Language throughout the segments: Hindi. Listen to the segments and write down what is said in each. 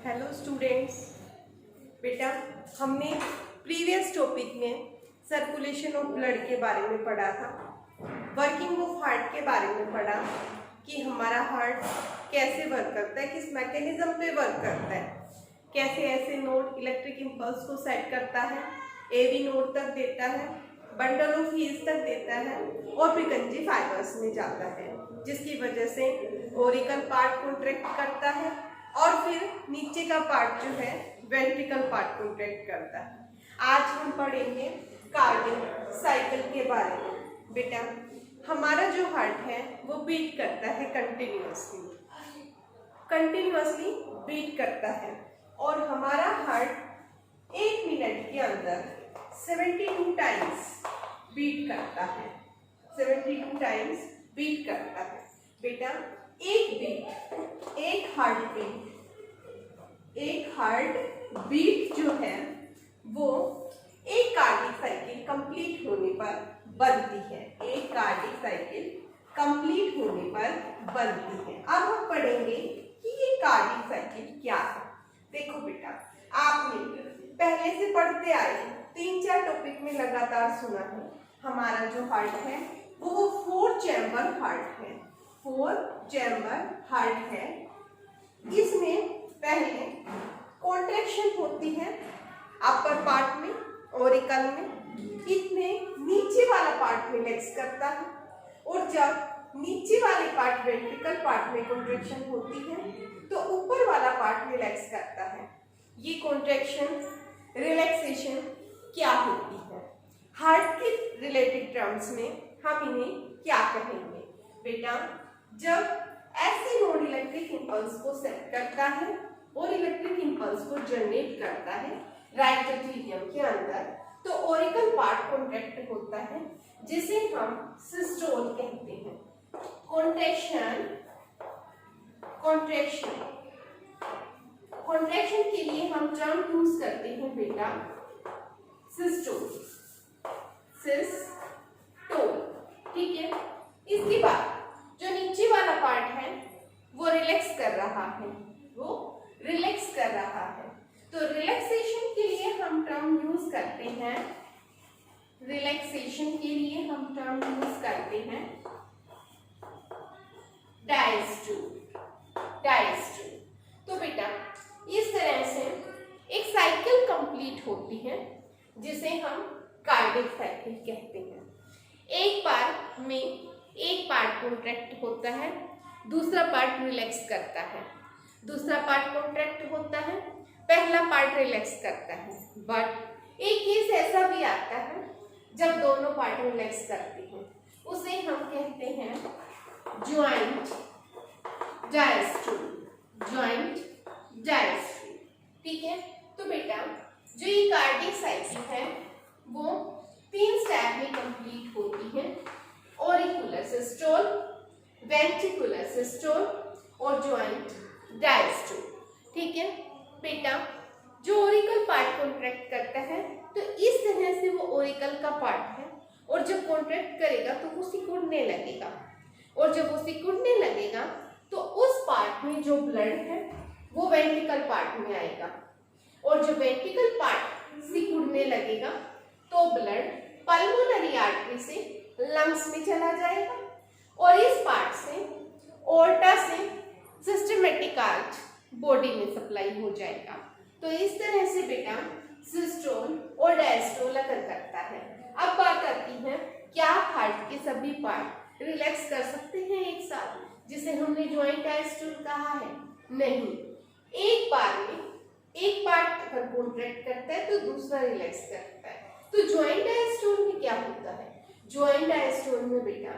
Hello students. बेटा, हमने प्रीवियस टॉपिक में सर्कुलेशन ऑफ ब्लड के बारे में पढ़ा था, वर्किंग ऑफ हार्ट के बारे में पढ़ा कि हमारा हार्ट कैसे वर्क करता है, किस मैकेनिज्म पे वर्क करता है, कैसे ऐसे नोड इलेक्ट्रिक इम्पल्स को सेट करता है, एबी नोड तक देता है, बंडल ऑफ हील्स तक देता है और पिकंजी फाइबर्स में जाता है, जिसकी वजह से ओरिकल पार्ट कॉन्ट्रैक्ट करता है और फिर नीचे का पार्ट जो है वेंट्रिकल पार्ट कॉन्ट्रैक्ट करता है। आज हम पढ़ेंगे कार्डियक साइकिल के बारे में। बेटा, हमारा जो हार्ट है वो बीट करता है कंटिन्यूअसली बीट करता है और हमारा हार्ट 1 मिनट के अंदर 72 टाइम्स बीट करता है। 72 टाइम्स बीट करता है। बेटा, एक हार्ट बीट जो है वो एक कार्डियक साइकिल कंप्लीट होने पर बनती है। एक कार्डियक साइकिल कंप्लीट होने पर बनती है। अब हम पढ़ेंगे कि ये कार्डियक साइकिल क्या है। देखो बेटा, आपने पहले से पढ़ते आए 3-4 टॉपिक में लगातार सुना है, हमारा जो हार्ट है वो 4 चैम्बर हार्ट है। 4 चैम्बर हार्ट है। इसमें पहले कॉन्ट्रैक्शन होती है अपर पार्ट में, ओरिकल में। इसमें नीचे वाला पार्ट रिलैक्स करता है और जब नीचे वाले पार्ट वेंट्रिकल पार्ट में कॉन्ट्रैक्शन होती है तो ऊपर वाला पार्ट रिलैक्स करता है। ये कॉन्ट्रैक्शन रिलैक्सेशन क्या होती है? हार्ट के रिलेटेड टर्म्स में हम इन्हें क्या कहेंगे? बेटा, जब ऐसे नोड इलेक्ट्रिक इंपल्स को सेट करता है और इलेक्ट्रिक इंपल्स को जनरेट करता है राइट एट्रियम के अंदर, तो ओरिकल पार्ट कॉन्ट्रैक्ट होता है, जिसे हम सिस्टोल कहते हैं। कॉन्ट्रैक्शन के लिए हम टर्म यूज करते हैं बेटा सिस्टोल। ठीक है। इसके बाद जो नीचे वाला पार्ट है वो रिलैक्स कर रहा है, तो रिलैक्सेशन के लिए हम टर्म यूज करते हैं डायस्टोल। तो बेटा, इस तरह से एक साइकिल कंप्लीट होती है जिसे हम कार्डियक साइकिल कहते हैं। एक बार में एक पार्ट कॉन्ट्रैक्ट होता है, दूसरा पार्ट रिलैक्स करता है, दूसरा पार्ट कॉन्ट्रैक्ट होता है, पहला पार्ट रिलैक्स करता है। बट एक केस ऐसा भी आता है जब दोनों पार्ट रिलैक्स करते हैं, उसे हम कहते हैं ज्वाइंट डायस्टोल। ठीक है। तो बेटा, जो ये कार्डियक साइकिल है वो 3 स्टेप में कंप्लीट होती है: ऑरिकुलर सिस्टोल, वेंट्रिकुलर सिस्टोल और ज्वाइंट डायस्टोल। ठीक है बेटा, जो ओरिकल पार्ट कॉन्ट्रैक्ट करता है तो इस तरह से वो ओरिकल का पार्ट है और जब कॉन्ट्रैक्ट करेगा तो वो सिकुड़ने लगेगा, और जब वो सिकुड़ने लगेगा तो उस पार्ट में जो ब्लड है वो वेंट्रिकल पार्ट में आएगा, और जब वेंट्रिकल पार्ट सिकुड़ने लगेगा तो ब्लड पल्मोनरी आर्टरी से लंग्स में चला जाएगा और इस पार्ट से ओर्टा से सिस्टमैटिक आर्च बॉडी में सप्लाई हो जाएगा। तो इस तरह से बेटा सिस्टोल और डायस्टोल अकर करता है। अब बात आती है, क्या हार्ट के सभी पार्ट रिलैक्स कर सकते हैं एक साथ, जिसे हमने ज्वाइंट डायस्टोल कहा है? नहीं। एक बार में एक पार्ट अगर कॉन्ट्रैक्ट करता है तो दूसरा रिलैक्स करता है। तो ज्वाइंट डायस्टोल में क्या होता है? ज्वाइंट डायस्टोल में बेटा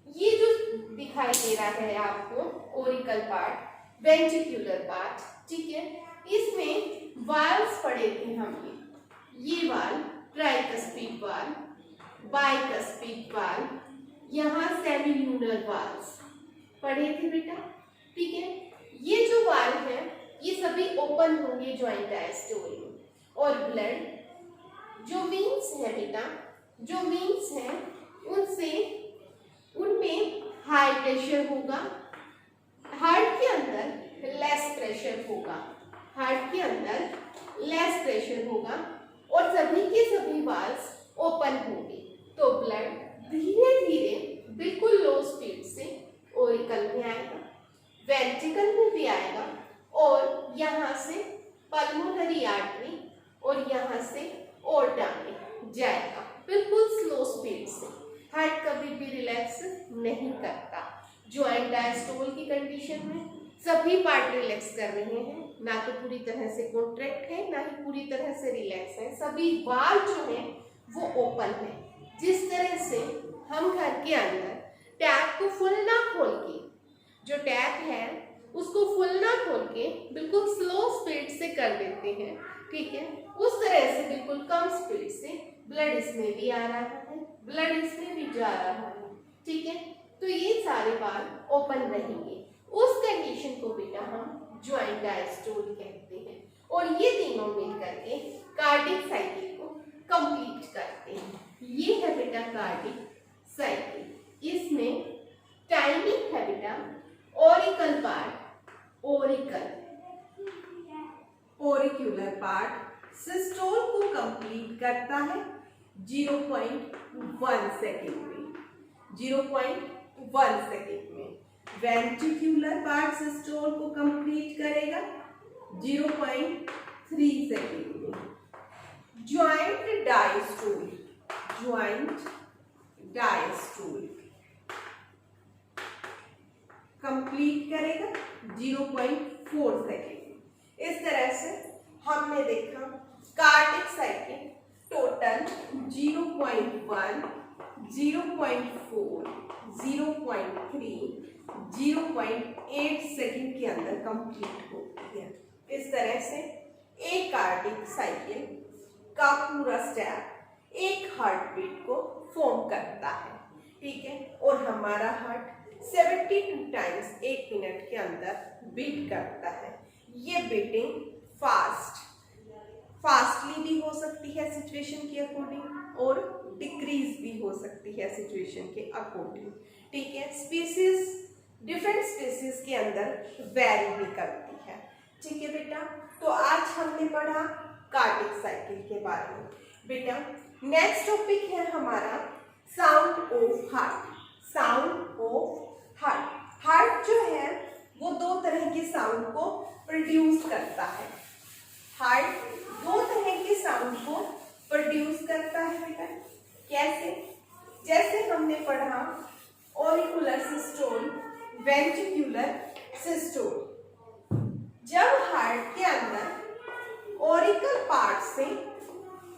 ये जो दिखाई दे रहा है आपको ओरिकल पार्ट, वेंट्रिकुलर पार्ट, ठीक है, इसमें वाल्व्स पढ़े थे हमने। ये valve tricuspid valve, bicuspid valve, यहाँ सेमिल्यूनर वाल्व्स पढ़े थे बेटा। ठीक है, ये जो वाल्व है ये सभी ओपन होंगे ज्वाइंट डायस्टोल में, और ब्लड जो वीन्स है बेटा, जो वीन्स हैं उनमें हाई प्रेशर होगा, हार्ट के अंदर लेस प्रेशर होगा। हार्ट के अंदर लेस प्रेशर होगा और सभी के सभी वाल्व्स ओपन होंगे, तो ब्लड धीरे धीरे बिल्कुल लो स्पीड से ओरिकल में आएगा, वेंट्रिकल में भी आएगा और यहाँ से पल्मोनरी आर्टरी और यहाँ से ओर्टा में जाएगा, बिल्कुल स्लो स्पीड से। हार्ट कभी भी रिलैक्स नहीं करता। ज्वाइंट डायस्टोल की कंडीशन में सभी पार्ट रिलैक्स कर रहे हैं, ना तो पूरी तरह से कॉन्ट्रैक्ट है ना ही पूरी तरह से रिलैक्स है, सभी वाल्व जो है वो ओपन है। जिस तरह से हम घर के अंदर टैप को फुल ना खोल के, जो टैप है उसको फुल ना खोल के बिल्कुल स्लो स्पीड से कर देते हैं, ठीक है, उस तरह से बिल्कुल कम स्पीड से ब्लड इसमें भी आ रहा है, ब्लड इसमें भी जा रहा है, ठीक है। तो ये सारे वाल्व ओपन रहेंगे, उस कंडीशन को बेटा हम ज्वाइंट डायस्टोल कहते हैं और ये तीनों मिलकर के कार्डिक साइकिल को कंप्लीट करते हैं। ये है बेटा कार्डिक साइकिल, इसमें टाइमिंग है बेटा ओरिकल पार्ट, ओरिक्यूलर पार्ट सिस्टोल को कंप्लीट करता है 0.1 सेकेंड में, 0.1 सेकेंड में। वेंट्रिक्यूलर पार्ट सिस्टोल को कंप्लीट करेगा 0.3 सेकेंड में। Joint diastole, joint diastole complete करेगा 0.4 सेकेंड। इस तरह से हमने देखा कार्डिक साइकिल टोटल 0.1, 0.4, 0.3, 0.8 सेकेंड के अंदर कंप्लीट होती है। इस तरह से एक कार्डिक साइकिल का पूरा स्टेप एक हार्ट बीट को फॉर्म करता है, ठीक है, और हमारा हार्ट 72 टाइम्स एक मिनट के अंदर बीट करता है। ये बीटिंग फास्टली भी हो सकती है सिचुएशन के अकॉर्डिंग और डिक्रीज भी हो सकती है सिचुएशन के अकॉर्डिंग, ठीक है। स्पीसीज डिफरेंट स्पीसीज के अंदर वेरी भी करती है, ठीक है बेटा। तो आज हमने पढ़ा कार्डिक साइकिल के बारे में। बेटा नेक्स्ट टॉपिक है हमारा sound of heart, sound of heart. Heart जो है वो दो तरह के साउंड को प्रोड्यूस करता है, हार्ट दो तरह के साउंड को प्रोड्यूस करता है बेटा। कैसे? जैसे हमने पढ़ा ऑरिकुलर सिस्टोल, वेंट्रिक्युलर सिस्टोल। जब हार्ट के अंदर ऑरिकल पार्ट से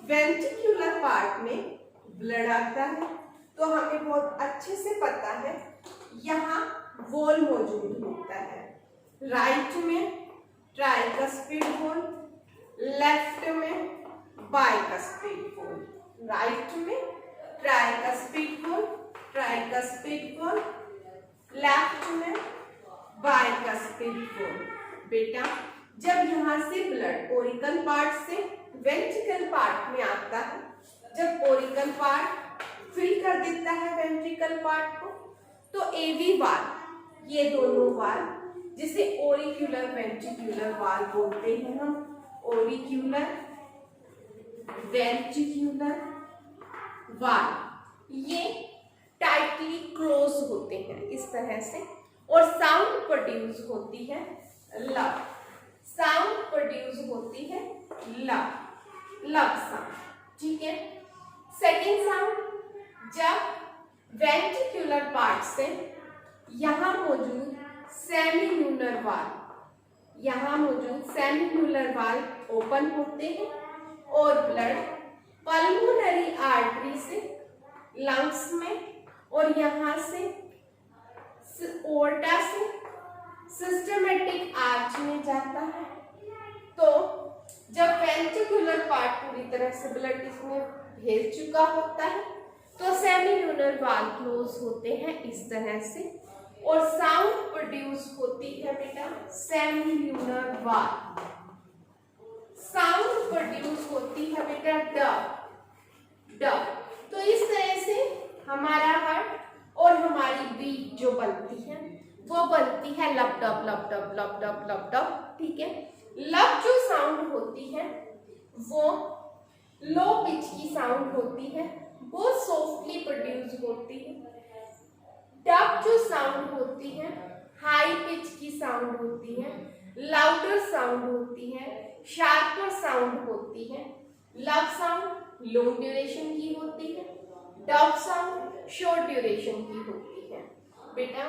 वेंट्रिक्युलर पार्ट में ब्लड आता है तो हमें बहुत अच्छे से पता है यहाँ वॉल मौजूद होता है। राइट में ट्राइकस्पिड वॉल, लेफ्ट में बाइकस्पिड वॉल। राइट में tricuspid wall, tricuspid wall, left में बाइकस्पिड वॉल। बेटा जब यहाँ से ब्लड ओरिकल पार्ट से वेंट्रिकल पार्ट में आता है, जब ओरिकल पार्ट फिल कर देता है वेंट्रिकल पार्ट को, तो एवी वाल्व, ये दोनों वाल्व जिसे ओरिक्यूलर वेंट्रिक्युलर वाल्व बोलते हैं हम, ओरिक्यूलर वेंट्रिक्युलर वाल्व, ये टाइटली क्लोज होते हैं इस तरह से और साउंड प्रोड्यूस होती है लब, साउंड प्रोड्यूस होती है लब साउंड, ठीक है। सेकंड साउंड, जब वेंट्रिक्युलर पार्ट से यहाँ मौजूद सेमिल्यूनर वाल्व, यहाँ मौजूद सेमिल्यूनर वाल्व ओपन होते हैं और ब्लड पल्मोनरी आर्टरी से लंग्स में और यहाँ से ओर्टा से सिस्टमेटिक आर्च में जाता है। तो जब वेंट्रिक्युलर पार्ट पूरी तरह से ब्लड इसमें भेज चुका होता है तो सेमिल्यूनर वाल्व क्लोज होते हैं इस तरह से और साउंड प्रोड्यूस होती है बेटा सेमिल्यूनर वाल्व, साउंड प्रोड्यूस होती है बेटा डब। तो इस तरह से हमारा हार्ट और हमारी बीट जो बनती है वो बनती है लब डब लब डब लब डब लब डब, ठीक है। लब जो साउंड होती है वो लो पिच की साउंड होती है, वो सॉफ्टली प्रोड्यूस होती है। डब जो साउंड होती है हाई पिच की साउंड होती है, लाउडर साउंड होती है, शार्पर साउंड होती है। लब साउंड लॉन्ग ड्यूरेशन की होती है, डब साउंड शॉर्ट ड्यूरेशन की होती है। बेटा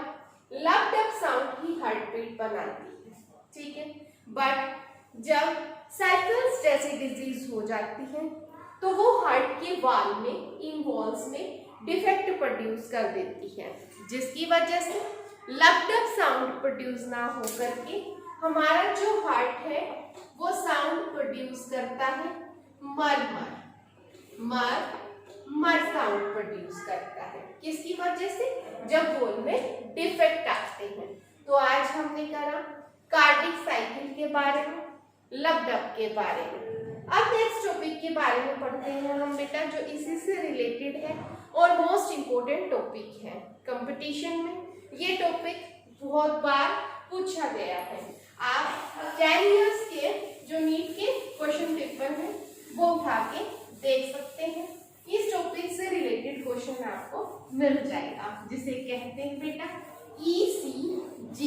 लब डब साउंड ही हार्ट बीट बनाती है, ठीक है। बट जब साइकिल्स जैसी डिजीज हो जाती है तो वो हार्ट के वाल में, इन वॉल्स में डिफेक्ट प्रोड्यूस कर देती है, जिसकी वजह से लब डब साउंड प्रोड्यूस ना हो करके हमारा जो हार्ट है वो साउंड प्रोड्यूस करता है मर मर मर मर साउंड प्रोड्यूस करता है। किसकी वजह से? जब वॉल में डिफेक्ट आते हैं। तो आज हमने करा कार्डिक साइकिल के बारे में, लब डब के बारे में। अब नेक्स्ट टॉपिक के बारे में पढ़ते हैं हम बेटा, जो इसी से रिलेटेड है और मोस्ट इम्पोर्टेंट टॉपिक है कंपटीशन में। ये टॉपिक बहुत बार पूछा गया है। आप 10 इयर्स के जो नीट के क्वेश्चन पेपर है वो उठा के देख सकते हैं। इस टॉपिक से रिलेटेड क्वेश्चन आपको मिल जाएगा, जिसे कहते हैं बेटा ECG।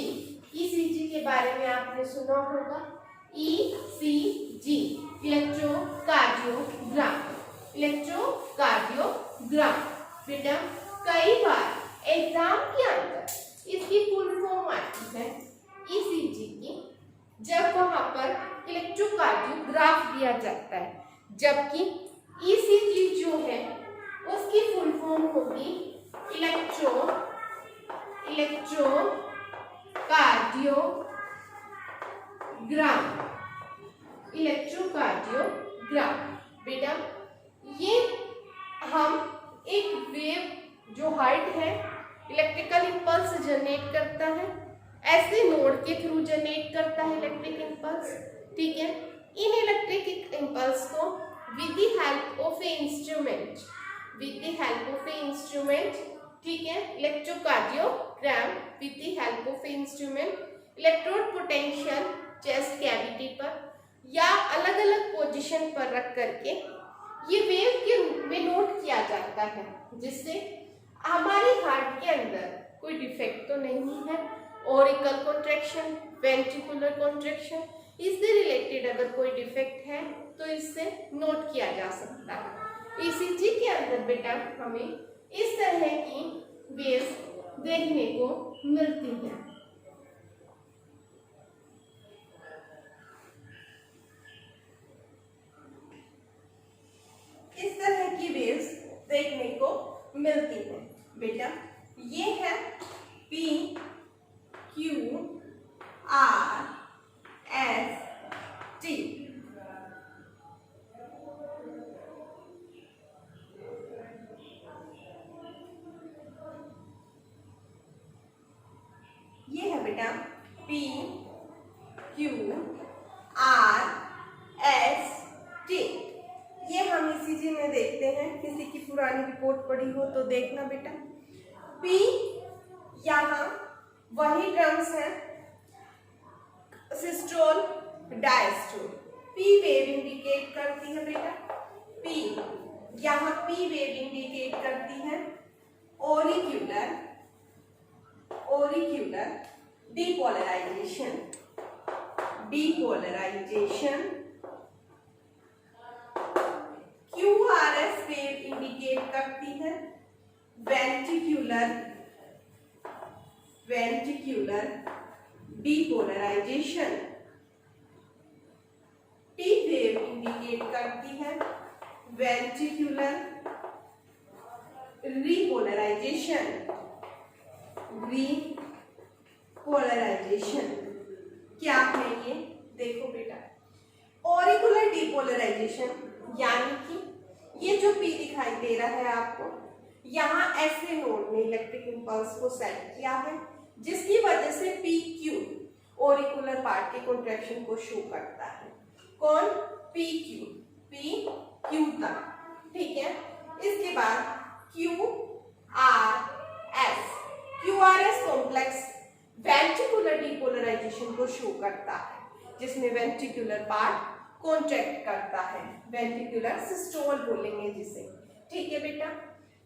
ECG के बारे में आपने सुना होगा। ECG electrocardiogram, electrocardiogram. बेटा कई बार एग्जाम के अंदर इसकी फुल फॉर्म आती है ECG की, जब वहां पर इलेक्ट्रोकार्डियोग्राफ दिया जाता है, जबकि ECG जो है उसकी फुल फॉर्म होगी इलेक्ट्रोकार्डियोग्राम, इलेक्ट्रोकार्डियोग्राम। बेटा ये हम एक वेव जो हार्ट है इलेक्ट्रिकल इंपल्स जनरेट करता है, ऐसे नोड के थ्रू जनरेट करता है इलेक्ट्रिक इंपल्स, ठीक है। इन इलेक्ट्रिक इंपल्स को with the help of a instrument, with the help of a instrument, ठीक है, electrocardiogram with the help of a instrument, electrode potential chest cavity पर या अलग अलग पोजीशन पर रख करके ये वेव के रूप में नोट किया जाता है, जिससे हमारे हार्ट के अंदर कोई डिफेक्ट तो नहीं है। ऑरिकल कॉन्ट्रैक्शन, वेंट्रिकुलर कॉन्ट्रैक्शन, इससे रिलेटेड अगर कोई डिफेक्ट है तो इससे नोट किया जा सकता है। ECG के अंदर बेटा हमें इस तरह की वेव्स देखने को मिलती हैं। इस तरह की वेव्स देखने को मिलती हैं बेटा। ये है P Q R S T। ये है बेटा P Q R S T। ये हम ECG में देखते हैं। किसी की पुरानी रिपोर्ट पढ़ी हो तो देखना बेटा। P यहाँ वही ड्रम्स हैं, systole diastole. P wave indicate करती है बेटा, P यहाँ P वेव इंडिकेट करती है auricular, auricular depolarization, depolarization. QRS wave indicate करती है ventricular, ventricular depolarization. T wave indicate करती है वेंट्रिक्यूलर रीपोलराइजेशन, रीपोलराइजेशन। क्या है ये? देखो बेटा, ऑरिकुलर डीपोलराइजेशन यानी कि ये जो P दिखाई दे रहा है आपको, यहाँ ऐसे नोड में इलेक्ट्रिक इंपल्स को सेट किया है, जिसकी वजह से PQ ऑरिकुलर पार्ट के कॉन्ट्रैक्शन को शो करता है। कौन? PQ, PQ तक, ठीक है। इसके बाद QRS, QRS complex ventricular depolarization को शो करता है, जिसमें वेंट्रिकुलर पार्ट कॉन्ट्रैक्ट करता है, वेंट्रिकुलर सिस्टोल बोलेंगे जिसे। ठीक है बेटा।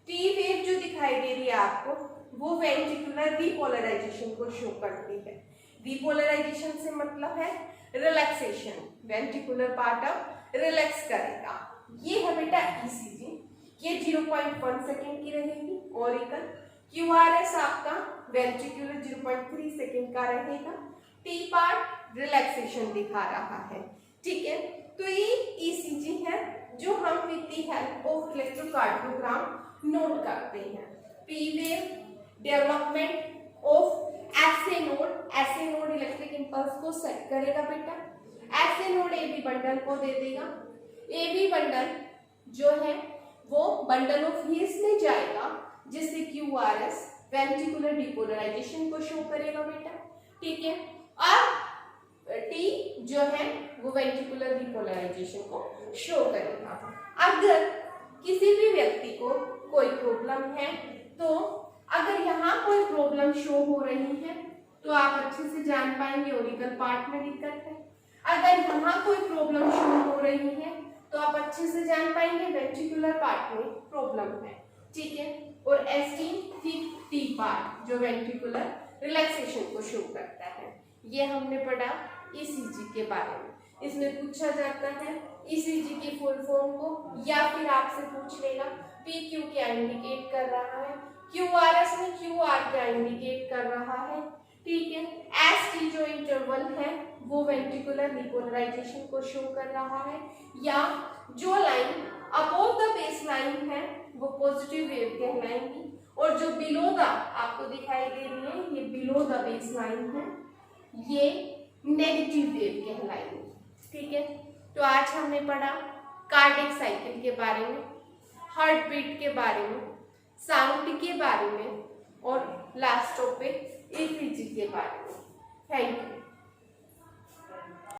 टी वेव जो दिखाई दे रही है आपको, वो वेंट्रिकुलर रिपोलराइजेशन को शो करती है। रिपोलराइजेशन से मतलब है रिलैक्सेशन, वेंट्रिकुलर पार्ट अब रिलैक्स करेगा। ये है बेटा ईसीजी, ये 0.1 सेकेंड की रहेगी ऑरिकल। क्यूआरएस आपका वेंट्रिकुलर 0.3 सेकेंड का रहेगा। टी पार्ट रिलैक्सेशन दिखा रहा है। ठीक है, तो ये ईसीजी है जो हम with the help of electrocardiogram note करते हैं। P wave development of SA node electric impulse को सेट करेगा बेटा। एसए नोड एबी बंडल को दे देगा। एबी बंडल जो है वो बंडल ऑफ हील्स में जाएगा, जिससे क्यूआरएस वेंट्रिकुलर डिपोलराइजेशन को शो करेगा बेटा। ठीक है, अब टी जो है वो वेंट्रिकुलर डिपोलराइजेशन को शो करेगा। अगर किसी भी व्यक्ति को कोई प्रॉब्लम है, तो अगर यहाँ कोई प्रॉब्लम शो हो रही है तो आप अच्छे से जान पाएंगे ऑरिकल पार्ट में दिक्कत है। अगर यहाँ कोई प्रॉब्लम शो हो रही है तो आप अच्छे से जान पाएंगे वेंट्रिकुलर पार्ट में प्रॉब्लम है। ठीक है, और एसटी टी पार्ट जो वेंट्रिकुलर रिलैक्सेशन को शो करता है। ये हमने पढ़ा ईसीजी के बारे में। इसमें पूछा जाता है ईसीजी की फुल फॉर्म को, या फिर आपसे पूछ लेगा पीक्यू क्या इंडिकेट कर रहा है, क्यूआरएस में क्यूआर क्या इंडिकेट कर रहा है। ठीक है, एसटी जो इंटरवल है वो वेंट्रिकुलर डिपोलराइजेशन को शो कर रहा है, या जो line above the base line है वो पॉजिटिव वेव कहलाएंगी, और जो बिलो द आपको दिखाई दे रही है ये बिलो द बेस लाइन है, ये नेगेटिव वेव कहलाएंगी। ठीक है, तो आज हमने पढ़ा कार्डियक साइकिल के बारे में, हार्ट बीट के बारे में, साउंड के बारे में, और लास्ट टॉपिक ईसीजी के बारे में। Thank you.